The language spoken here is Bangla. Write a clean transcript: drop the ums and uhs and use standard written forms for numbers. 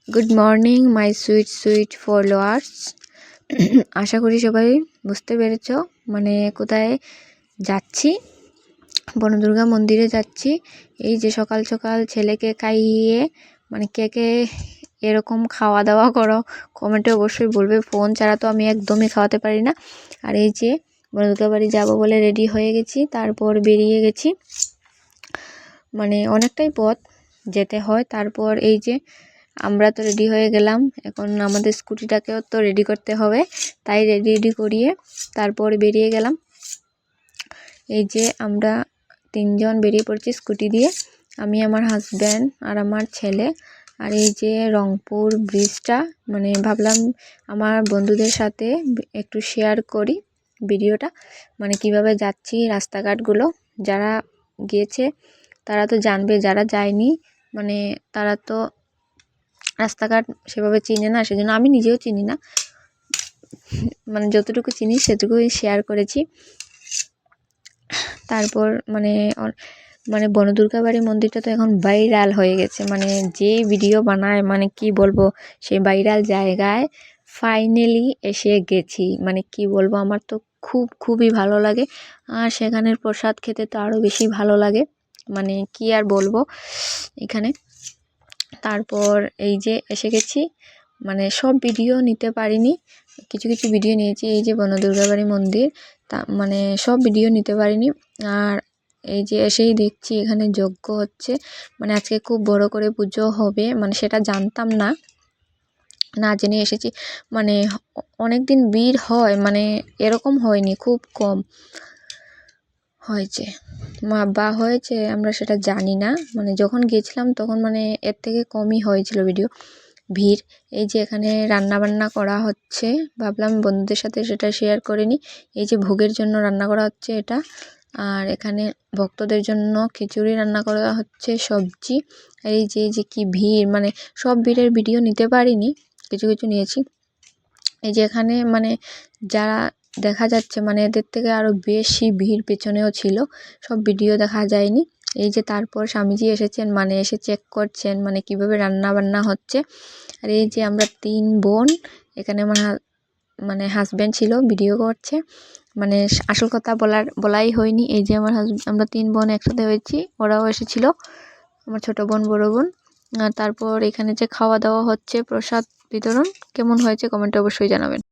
Good morning my sweet sweet followers. আশা করি সবাই বুঝতে পেরেছ মানে কোথায় যাচ্ছি। বনদুর্গা মন্দিরে যাচ্ছি। এই যে সকাল সকাল ছেলেকে খাইয়ে মানে কে কে এরকম খাওয়া দাওয়া করো কমেন্টে অবশ্যই বলবে। ফোন ছাড়া তো আমি একদমই খাওয়াতে পারি না। আর এই যে বনদুর্গা বাড়ি যাবো বলে রেডি হয়ে গেছি, তারপর বেরিয়ে গেছি। মানে অনেকটাই পথ যেতে হয়। তারপর এই যে আমরা তো রেডি হয়ে গেলাম, এখন আমাদের স্কুটিটাকেও তো রেডি করতে হবে, তাই রেডি করিয়ে তারপর বেরিয়ে গেলাম। এই যে আমরা 3 জন বেরিয়ে পড়ছি স্কুটি দিয়ে, আমি, আমার হাজব্যান্ড আর আমার ছেলে। আর এই যে রংপুর ব্রিজটা মানে ভাবলাম আমার বন্ধুদের সাথে একটু শেয়ার করি ভিডিওটা, মানে কিভাবে যাচ্ছি রাস্তাঘাটগুলো। যারা গিয়েছে তারা তো জানবে, যারা যায়নি মানে তারা তো রাস্তাঘাট সেভাবে চিনে না, সেজন্য আমি নিজেও চিনি না, মানে যতটুকু চিনি সেটুকুই শেয়ার করেছি। তারপর মানে বনদুর্গা বাড়ি মন্দিরটা তো এখন ভাইরাল হয়ে গেছে, মানে যে ভিডিও বানায় মানে কি বলবো, সেই ভাইরাল জায়গায় ফাইনালি এসে গেছি। মানে কি বলবো, আমার তো খুবই ভালো লাগে। আর সেখানের প্রসাদ খেতে তো আরও বেশি ভালো লাগে, মানে কি আর বলবো এখানে। তারপর এই যে এসে গেছি, মানে সব ভিডিও নিতে পারিনি, কিছু কিছু ভিডিও নিয়েছি। এই যে বনদুর্গা বাড়ি মন্দির, তা মানে সব ভিডিও নিতে পারিনি। আর এই যে এসেই দেখছি এখানে যজ্ঞ হচ্ছে, মানে আজকে খুব বড় করে পুজো হবে, মানে সেটা জানতাম না, না জেনে এসেছি। মানে অনেক দিন ভিড় হয়, মানে এরকম হয়নি, খুব কম হয়েছে বা হয়েছে আমরা সেটা জানি না। মানে যখন গেছিলাম তখন মানে এর থেকে কমই হয়েছিল ভিড়। এই যে এখানে রান্না বান্না করা হচ্ছে, ভাবলাম বন্ধুদের সাথে সেটা শেয়ার করে নিই। এই যে ভোগের জন্য রান্না করা হচ্ছে এটা, আর এখানে ভক্তদের জন্য খিচুড়ি রান্না করা হচ্ছে, সবজি। এই যে কি ভিড়, মানে সব ভিড়ের ভিডিও নিতে পারিনি, কিছু কিছু নিয়েছি। এই যে এখানে মানে যারা দেখা যাচ্ছে মানে এদের থেকে আরও বেশি ভিড় পেছনেও ছিল, সব ভিডিও দেখা যায়নি। এই যে তারপর স্বামীজি এসেছেন, মানে এসে চেক করছেন মানে কিভাবে রান্না বান্না হচ্ছে। আর এই যে আমরা 3 বোন, এখানে আমার মানে হাজব্যান্ড ছিল ভিডিও করছে, মানে আসল কথা বলাই হয়নি। এই যে আমরা 3 বোন একসাথে হয়েছি, ওরাও এসেছিল, আমার ছোট বোন, বড় বোন। আর তারপর এখানে যে খাওয়া দাওয়া হচ্ছে, প্রসাদ বিতরণ কেমন হয়েছে কমেন্টে অবশ্যই জানাবেন।